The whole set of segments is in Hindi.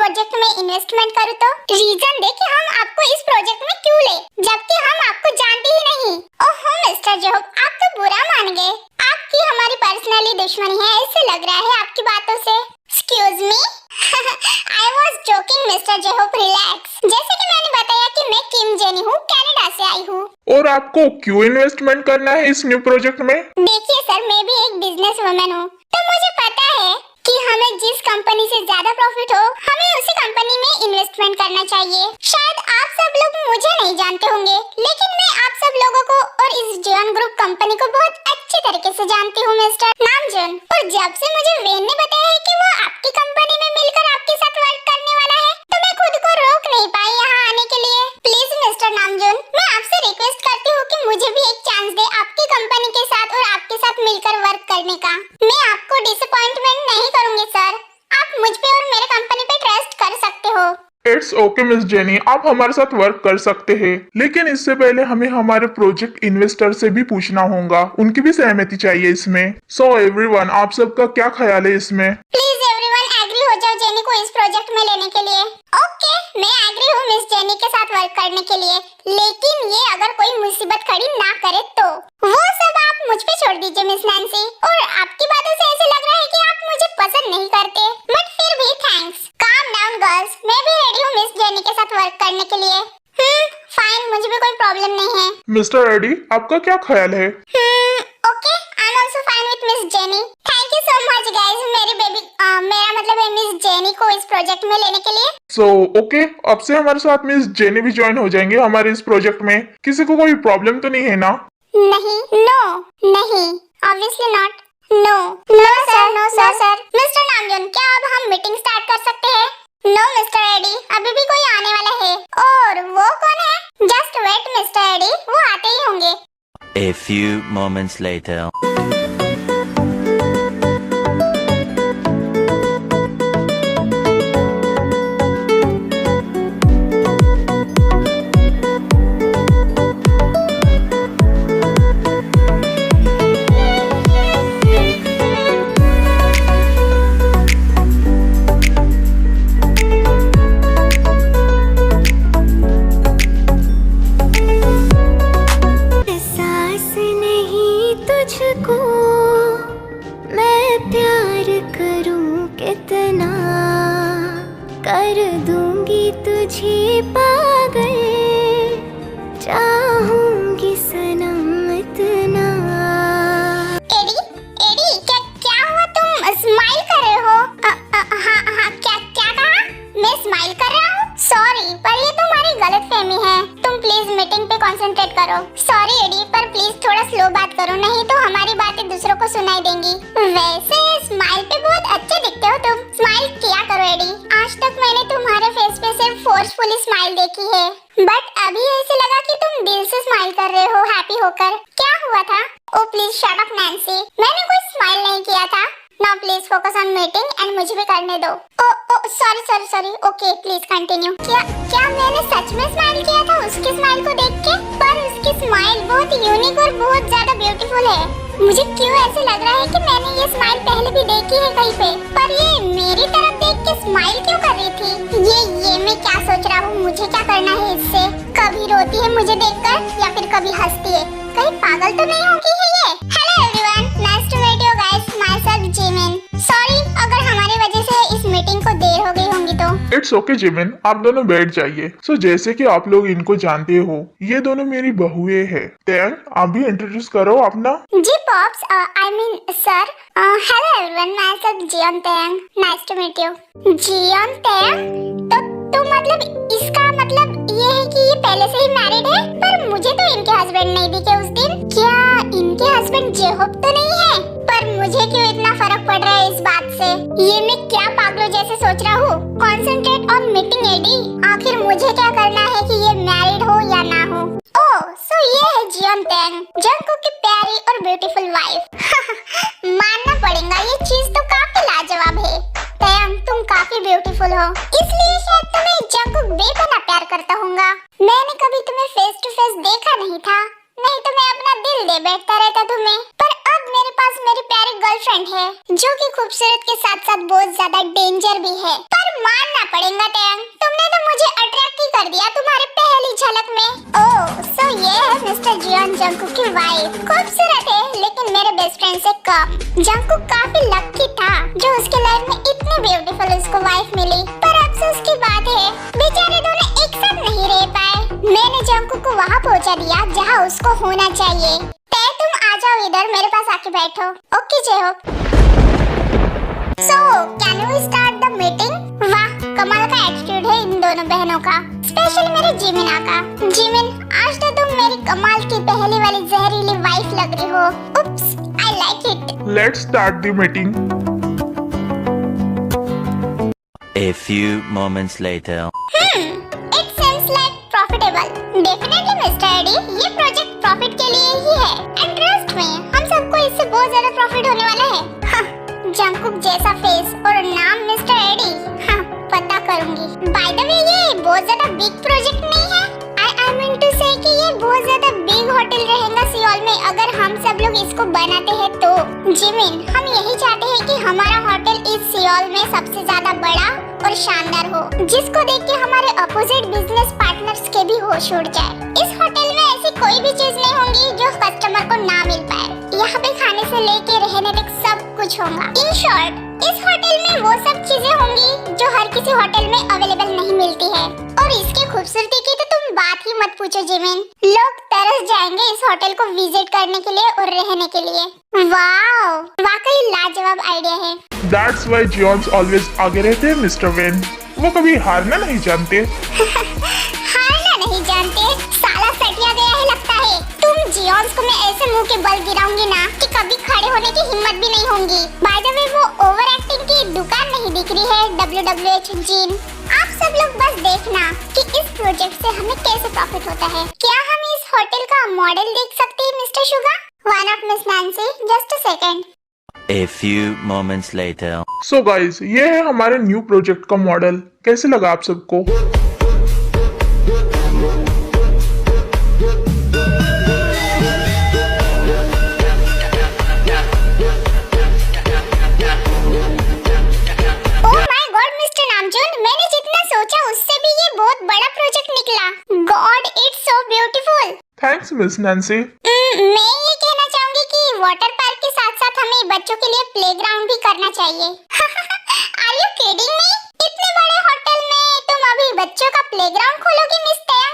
प्रोजेक्ट में इन्वेस्टमेंट करूँ तो रीजन दे कि हम आपको इस प्रोजेक्ट में क्यों ले, जबकि हम आपको जानते ही नहीं। ओहो मिस्टर जेहोब, आप तो बुरा मान गए। आपकी हमारी पर्सनली दुश्मनी है ऐसे लग रहा है आपकी बातों से। Excuse me, I was joking mister Jehob, relax. जैसे कि मैंने बताया कि मैं किम जेनी हूँ, कनाडा से आई हूँ। और आपको क्यों इन्वेस्टमेंट करना है इस न्यू प्रोजेक्ट में? देखिए सर, मैं भी एक बिजनेस वुमन हूँ, तो मुझे पता है कि हमें जिस कंपनी से ज्यादा प्रॉफिट हो हमें उसी कंपनी में इन्वेस्टमेंट करना चाहिए। शायद आप सब लोग मुझे नहीं जानते होंगे, लेकिन मैं आप सब लोगों को और इस जियोन ग्रुप कंपनी को बहुत अच्छे तरीके से जानती हूँ मिस्टर नामजून। और जब से मुझे वेन ने बताया है कि वो आपकी कंपनी में मिलकर आपके साथ वर्क करने वाला है, तो मैं खुद को रोक नहीं पाई यहाँ आने के लिए। प्लीज मिस्टर नामजून, मैं आपसे रिक्वेस्ट करती हूँ कि मुझे भी एक चांस दे आपकी कंपनी के साथ और आपके साथ मिलकर वर्क करने का। मैं आपको डिसअपॉइंटमेंट नहीं करूंगी सर, आप मुझ पे और मेरे कंपनी पे ट्रस्ट कर सकते हो। इट्स ओके मिस जेनी, आप हमारे साथ वर्क कर सकते हैं, लेकिन इससे पहले हमें हमारे प्रोजेक्ट इन्वेस्टर से भी पूछना होगा, उनकी भी सहमति चाहिए इसमें। सो एवरीवन, आप सबका क्या ख्याल है इसमें? प्लीज एवरीवन एग्री हो जाओ जेनी को इस प्रोजेक्ट में लेने के लिए। ओके, मैं एग्री हूँ मिस जेनी के साथ वर्क करने के लिए, लेकिन ये अगर कोई मुसीबत खड़ी ना करे तो वो सब आप मुझ पे छोड़ दीजिए मिस नैंसी। और आपकी बातों से ऐसे लग रहा है कि आप मुझे पसंद नहीं करते, बट फिर भी थैंक्स। काम डाउन गर्ल्स, मैं भी रेडी हूँ मिस जेनी के साथ वर्क करने के लिए। फाइन, मुझे भी कोई प्रॉब्लम नहीं है। मिस्टर एडी, आपका क्या ख्याल है? Okay, I am also fine with miss jenny. Thank you so much guys, मेरी बेबी मेरा मतलब है मिस जेनी को इस प्रोजेक्ट में लेने के लिए। सो ओके, अब से हमारे साथ मिस जेनी भी ज्वाइन हो जाएंगे हमारे इस प्रोजेक्ट में। किसी को कोई प्रॉब्लम तो नहीं है ना? नहीं, नो, नहीं, obviously not, no, no sir. Mister Namjoon, क्या अब हम मीटिंग स्टार्ट कर सकते हैं? नो मिस्टर एडी, अभी भी कोई आने वाला है। और वो कौन है? जस्ट वेट मिस्टर एडी, वो आते ही होंगे। A few moments later. कर दूंगी तुझे पागल, चाहूंगी सनम इतना। एडी, क्या हुआ? तुम स्माइल कर रहे हो? हाँ, क्या कहा? मैं स्माइल कर रहा हूँ? सॉरी, पर ये तुम्हारी गलतफहमी है। तुम प्लीज मीटिंग पे कंसंट्रेट करो। सॉरी एडी, पर प्लीज थोड़ा स्लो बात करो, नहीं तो हमारी बातें दूसरों को सुनाई देंगी। वैसे स्माइल पे बहुत अच्छे दिखते हो तुम, स्माइल किया करो एडी। आज तक मैंने तुम्हारे फेस पे सिर्फ फोर्सफुली स्माइल देखी है, बट अभी ऐसे लगा कि तुम दिल से स्माइल कर रहे हो, हैप्पी होकर। क्या हुआ था? ओ प्लीज शट अप नैंसी, मैंने कोई स्माइल नहीं किया था। Now please focus on meeting and मुझे भी करने दो। ओ सॉरी, ओके प्लीज कंटिन्यू। क्या मैंने सच में स्माइल किया था उसकी स्माइल को देख के? पर उसकी स्माइल बहुत यूनिक और बहुत ज्यादा ब्यूटीफुल है। मुझे क्यों ऐसे लग रहा है कि मैंने ये स्माइल पहले भी देखी है कहीं पे, पर ये मेरी तरफ देख के स्माइल क्यों कर रही थी? ये मैं क्या सोच रहा हूँ, मुझे क्या करना है इससे? कभी रोती है मुझे देखकर या फिर कभी हंसती है, कहीं पागल तो नहीं होगी है ये? Hello everyone, nice to meet you guys, myself Jimin. Sorry अगर हमारी वजह से इस मीटिंग को देर हो गई होंगी तो। इट्स ओके जिमिन, आप दोनों बैठ जाइए। सो जैसे कि आप लोग इनको जानते हो, ये दोनों मेरी बहुएं हैं। टैंग, आप भी इंट्रोड्यूस करो अपना। जी pops, I mean sir. Hello everyone, my self Jeon Tang, nice to meet you. Jeon Tang, तो मतलब इसका मतलब ये है कि ये पहले से ही मैरिड है? पर मुझे तो इनके हस्बैंड नहीं दिखे उस दिन। क्या इनके हस्बैंड जेहोब तो नहीं है? पर मुझे क्यों इतना फर्क पड़ रहा है इस बात से? ये मैं क्या पागलों जैसे सोच रहा हूँ? Concentrate on meeting Eddie. आखिर मुझे क्या करना है कि ये मैरिड हो या ना हो? ओह, सो ये है जियोन टैंग, जंगकुक की प्यारी और ब्यूटीफुल वाइफ। मानना पड़ेगा, ये चीज तो काफी लाजवाब है। टैंग, तुम काफी ब्यूटीफुल हो, इसलिए शायद तुम्हें जंगकुक बेपनाह प्यार करता होगा। मैंने कभी तुम्हें फेस टू फेस देखा नहीं था, नहीं तो मैं अपना दिल दे बैठता रहता तुम्हें। पर अब मेरे पास मेरी प्यारी गर्लफ्रेंड है जो कि खूबसूरत के साथ साथ बहुत ज्यादा डेंजर भी है। पर मानना पड़ेगा टैंग, तुमने तो मुझे अट्रैक्ट ही कर दिया तुम्हारे पहली झलक में। ओह सो ये है मिस्टर जियोन जंगकुक की वाइफ। खूबसूरत है लेकिन मेरे बेस्ट फ्रेंड से कम। जंगकुक काफी लकी था जो उसके लाइफ में इतनी ब्यूटीफुल उसको वाइफ मिली। पर अफसोस की बात है बेचारे दोनों एक साथ नहीं रह पाए। मैंने जंगकुक को वहाँ पहुँचा दिया जहाँ उसको होना चाहिए। तुम आ जाओ इधर, मेरे पास आके बैठो। Okay Jaehok. So can we start the meeting? वाह कमाल का एटीट्यूड है इन दोनों बहनों का, स्पेशली मेरे जिमिना का। जिमिन आज तो तुम मेरी कमाल की पहली वाली जहरीली वाइफ लग रही हो। Oops I like it. Let's start the meeting. A few moments later. It seems like profitable. Definitely mister Eddie, ये प्रोजेक्ट प्रॉफिट के लिए ही है। एंड ट्रस्ट में हम सबको इससे बहुत ज्यादा प्रॉफिट होने वाला है। जंगकुक जैसा फेस और नाम मिस्टर एडी, पता करूंगी। बाय द वे ये बहुत ज्यादा बिग प्रोजेक्ट नहीं है। आई मीन टू से कि ये बहुत ज्यादा बिग होटल रहेगा सियोल में अगर हम सब लोग इसको बनाते हैं तो। जिमिन हम यही चाहते हैं कि हमारा होटल इस सियोल में सबसे ज्यादा बड़ा और शानदार हो, जिसको देख के हमारे अपोजिट बिजनेस पार्टनर्स के भी होश उड़ जाए। इस होटल में ऐसी कोई भी चीज नहीं होंगी जो कस्टमर को ना मिल पाए। यहाँ पे खाने से लेके रहने तक सब कुछ होगा। इन शॉर्ट इस होटल में वो सब चीजें होंगी जो हर किसी होटल में अवेलेबल नहीं मिलती है। और इसकी खूबसूरती की तो तुम बात ही मत पूछो जिमिन, लोग तरस जाएंगे इस होटल को विजिट करने के लिए और रहने के लिए। वाओ वाकई लाजवाब आइडिया है। That's why जियोन्स ऑलवेज आगे रहते हैं मिस्टर वेन। वो कभी हारना नहीं जानते। हारना नहीं जानते? साला सटिया गया है लगता है। तुम जियोन्स को मैं ऐसे मुंह के बल गिराऊंगी ना कि कभी खड़े होने की हिम्मत भी नहीं होंगी। बाय द वे वो ओवर एक्टिंग की दुकान नहीं दिख रही है WWH जिन। आप सब लोग बस देखना कि इस प्रोजेक्ट से हमें कैसे प्रॉफिट होता है। क्या हम इस होटल का मॉडल देख सकते हैं mister Suga? One of miss Nancy, just a second. A few moments later. So guys ये है हमारे न्यू प्रोजेक्ट का मॉडल। कैसे लगा आप सबको? Thanks miss Nancy. मैं ये कहना चाहूंगी कि वाटर पार्क के साथ साथ हमें बच्चों के लिए प्लेग्राउंड भी करना चाहिए। Are you kidding me? इतने बड़े होटल में तुम अभी बच्चों का प्लेग्राउंड खोलोगी मिस टैंग?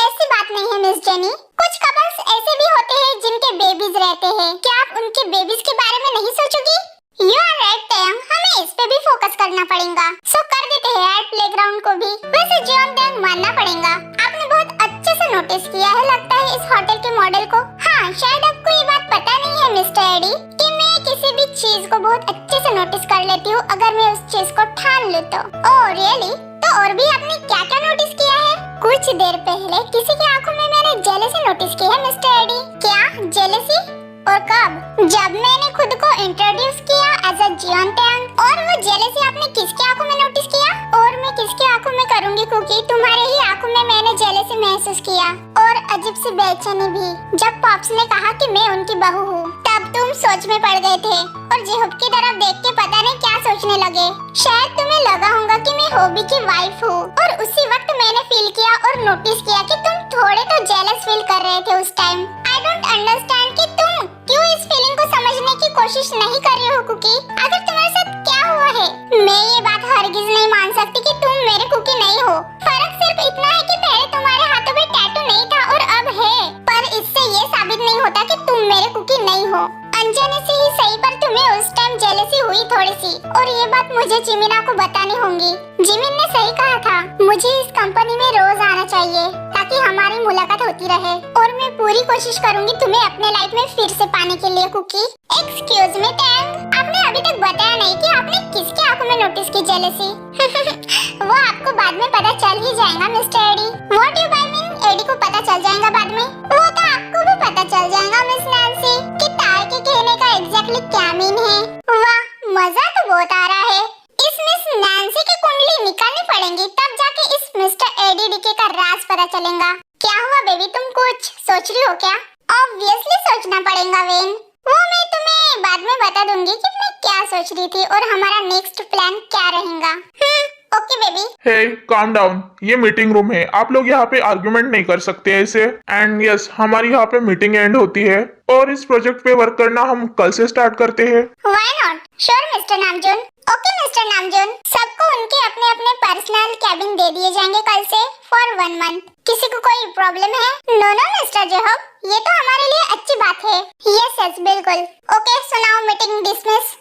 ऐसी बात नहीं है मिस जेनी, कुछ कपल्स ऐसे भी होते हैं जिनके बेबीज रहते हैं। क्या आप उनके बेबीज के बारे में नहीं सोचोगी? You are right टैंग, हमें इस पे भी फोकस करना पड़ेगा। सो कर देते हैं यार प्लेग्राउंड को भी। वैसे जियोन टैंग मानना पड़ेगा, आपने बहुत अच्छे से नोटिस किया है लगता है इस होटल के मॉडल को। हाँ शायद आपको ये बात पता नहीं है मिस्टर एडी कि मैं किसी भी चीज को बहुत अच्छे से नोटिस कर लेती हूँ अगर मैं उस चीज को ठान लूँ तो। Oh really? तो और भी आपने क्या क्या नोटिस किया है? कुछ देर पहले किसी की आंखों में मैंने जेलसी नोटिस की है मिस्टर एडी। क्या जेलसी? और कब? जब मैंने खुद को इंट्रोड्यूस किया एज अ जियोन टैंग। और वो जेलसी आपने किसके आंखों में नोटिस किया? और मैं किसके आंखों में करूंगी कुकी? तुम्हारे ही आंखों में मैंने जेलसी महसूस किया और अजीब सी बेचैनी भी जब पॉप्स ने कहा कि मैं उनकी बहू हूँ। तब तुम सोच में पड़ गए थे और जेहूब की तरफ देख के पता नहीं क्या सोचने लगे। शायद तुम्हें लगा होगा कि मैं होबी की वाइफ हूँ और उसी वक्त मैंने फील किया और नोटिस किया कि तुम थोड़े तो जेलस फील कर रहे थे उस टाइम। आई डोंट अंडरस्टैंड कि तुम क्यों इस फीलिंग को समझने की कोशिश नहीं कर रहे हो कुकी। आखिर तुम्हारे साथ क्या हुआ है? मैं ये बात हरगिज नहीं मान सकती कि तुम मेरे कुकी नहीं हो। फर्क सिर्फ इतना है कि पहले तुम्हारे हाथों में टैटू नहीं था और अब है, पर इससे ये साबित नहीं होता कि तुम मेरे कुकी नहीं हो। अनजाने से ही सही पर तुम्हें उस टाइम जेलसी हुई थोड़ी सी और ये बात मुझे जिमिना को बतानी होगी। जिमिन ने सही कहा था, मुझे इस कंपनी में रोज आना चाहिए ताकि हमारी मुलाकात होती रहे और मैं पूरी कोशिश करूंगी तुम्हें अपने लाइफ में फिर से पाने के लिए कुकी। एक्सक्यूज मी टैंग, आपने अभी तक बताया नहीं कि आपने किसके आंखों में नोटिस की जेलसी। वो आपको बाद में पता चल ही जाएगा mister Eddie. What you I mean? Eddie को पता चल जाएगा बाद में? वो तो आपको भी पता चल जाएगा मिस नैंसी कि तार के कहने का एग्जैक्टली क्या मीन है। वाह मजा तो बहुत आ रहा है। इस मिस नैंसी की कुंडली निकालनी पड़ेगी तब जाके इस मिस्टर एडी डीके का राज पता चलेगा। क्या हुआ बेबी, तुम कुछ सोच रही हो क्या? ऑब्वियसली सोचना पड़ेगा वेन। वो मैं तुम्हें बाद में बता दूंगी कि मैं क्या सोच रही थी और हमारा नेक्स्ट प्लान क्या रहेगा। Okay baby. हे काम डाउन, ये मीटिंग रूम है, आप लोग यहाँ पे आर्गुमेंट नहीं कर सकते ऐसे। एंड यस, हमारी यहाँ पे मीटिंग एंड होती है और इस प्रोजेक्ट पे वर्क करना हम कल से स्टार्ट करते हैं। Why not? Sure mister Namjoon. Okay mister Namjoon, सबको उनके अपने अपने पर्सनल कैबिन दे दिए जाएंगे कल से फॉर 1 मंथ। किसी को कोई प्रॉब्लम है? नो नो मिस्टर जेहब, ये तो हमारे लिए अच्छी बात है। यस यस बिल्कुल। Okay so now meeting dismiss.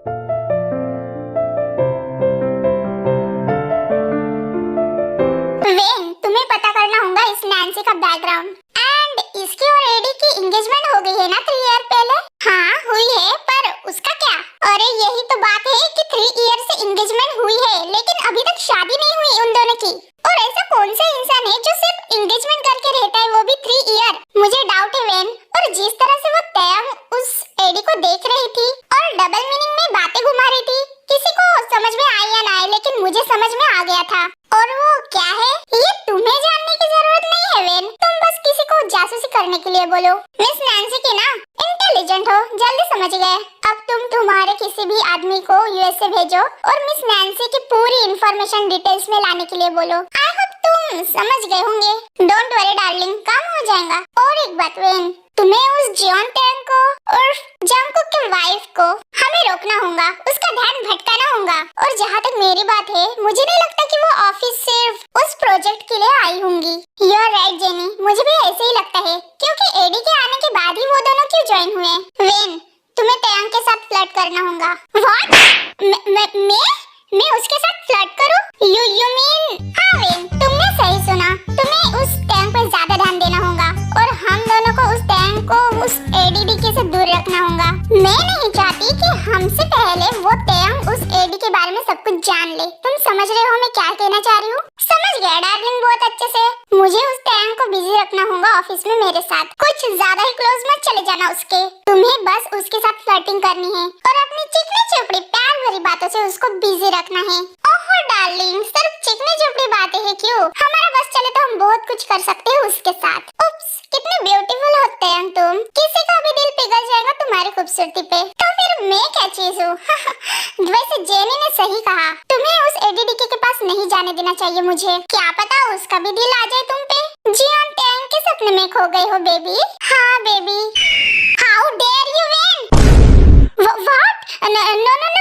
When, तुम्हें पता करना होगा इस नैन्सी का बैकग्राउंड। एंड इसकी और एडी की एंगेजमेंट हो गई है ना 3 ईयर पहले? हाँ हुई है, पर उसका क्या? अरे यही तो बात है कि 3 ईयर से एंगेजमेंट हुई है लेकिन अभी तक शादी नहीं हुई उन दोनों की। और ऐसा कौन सा इंसान है जो सिर्फ एंगेजमेंट करके रहता है, वो भी 3 ईयर? मुझे डाउट है वेन। और जिस तरह से वो तयंग उस एडी को देख रही थी और डबल मीनिंग में बातें घुमा रही थी, किसी को समझ में आए या ना आए लेकिन मुझे समझ में आ गया था। और वो क्या है ये तुम्हें जानने की जरूरत नहीं है वेन, तुम बस किसी को जासूसी करने के लिए बोलो। मिस नैन्सी की ना इंटेलिजेंट हो, जल्दी समझ गए। अब तुम तुम्हारे किसी भी आदमी को यूएसए भेजो और मिस नैन्सी की पूरी इंफॉर्मेशन डिटेल्स में लाने के लिए बोलो। आई होप तुम समझ गए होंगे। डोंट वरी डार्लिंग, काम हो जाएगा। और एक बात वेन, तुम्हें उस जियोन टैंग को और जंगकुक की वाइफ को हमें रोकना होगा, उसका ध्यान भटकाना होगा। और जहाँ तक मेरी बात है, मुझे नहीं लगता कि वो ऑफिस सिर्फ उस प्रोजेक्ट के लिए आई होंगी। यू आर राइट जेनी, मुझे भी ऐसे ही लगता है, क्योंकि एडी के आने के बाद ही वो दोनों क्यों ज्वाइन हुए। वेन, तुम्हें तयंग के साथ फ्लर्ट करना होगा। व्हाट? मैं उसके साथ फ्लर्ट करूं? You mean? हाँ वेन, तुमने सही सुना, तुम्हें उस तयंग पे ज्यादा ध्यान देना होगा और हम दोनों को उस तयंग को उस एडीडी से दूर रखना होगा। मैं नहीं चाहती कि हमसे पहले वो तयंग उस एडी के बारे में सब कुछ जान ले। तुम समझ रहे हो मैं क्या कहना चाह रही हूँ? समझ गया डार्लिंग बहुत अच्छे से। मुझे उस तयंग को बिजी रखना होगा ऑफिस में मेरे साथ, कुछ ज्यादा ही क्लोज मत चले जाना उसके। तुम्हें बस उसके साथ फ्लर्टिंग करनी है और अपनी चिकनी चुपड़ी प्यार भरी बातों से उसको बिजी रखना है। ओहो डार्लिंग, सिर्फ चिकनी चुपड़ी बातें हैं क्यों? हमारा बस चले तो हम बहुत कुछ कर सकते हैं उसके साथ। उप्स, कितने ब्यूटीफुल होते हैं तुम, किसी का भी दिल पिघल जाएगा तुम्हारी खूबसूरती पे। तो फिर मैं क्या चीज हूँ? वैसे जेनी ने सही कहा, तुम्हें उस एडीडीके के पास नहीं जाने देना चाहिए। मुझे क्या पता उसका भी दिल आ जाए तुम पे। जियोन टैंग के सपने में खो गए हो बेबी। हाँ बेबी। हाउ डेयर यू वेन? व्हाट? नो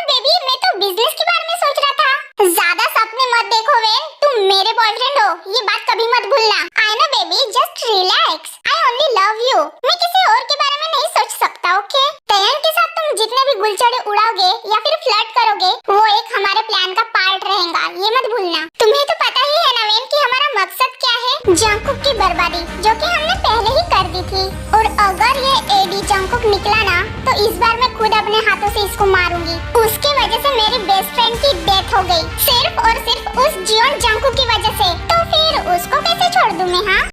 बेबी, मैं तो बिजनेस के बारे में सोच रहा था। ज्यादा सपने मत देखो वेन, तुम मेरे बॉयफ्रेंड हो, ये बात कभी मत भूलना। I know baby, just relax, I only love you. मैं किसी और के बारे में नहीं सोच सकता, ओके? तयंग के साथ तुम जितने भी गुलछड़े उड़ाओगे या फिर फ्लर्ट करोगे, वो एक हमारे प्लान का पार्ट रहेगा, ये मत भूलना। तुम्हें तो पता ही है ना वेन कि हमारा मकसद क्या है? जंगकुक की बर्बादी, जो कि हमने पहले ही कर दी थी। और अगर ये एडी जंगकुक निकला ना, तो इस बार मैं खुद अपने हाथों से इसको मारूंगी। उसकी वजह से मेरी बेस्ट फ्रेंड की डेथ हो गई, सिर्फ और सिर्फ उस जियोन जंगकुक की वजह से। तो फिर उसको कैसे छोड़ दूं मैं? हाँ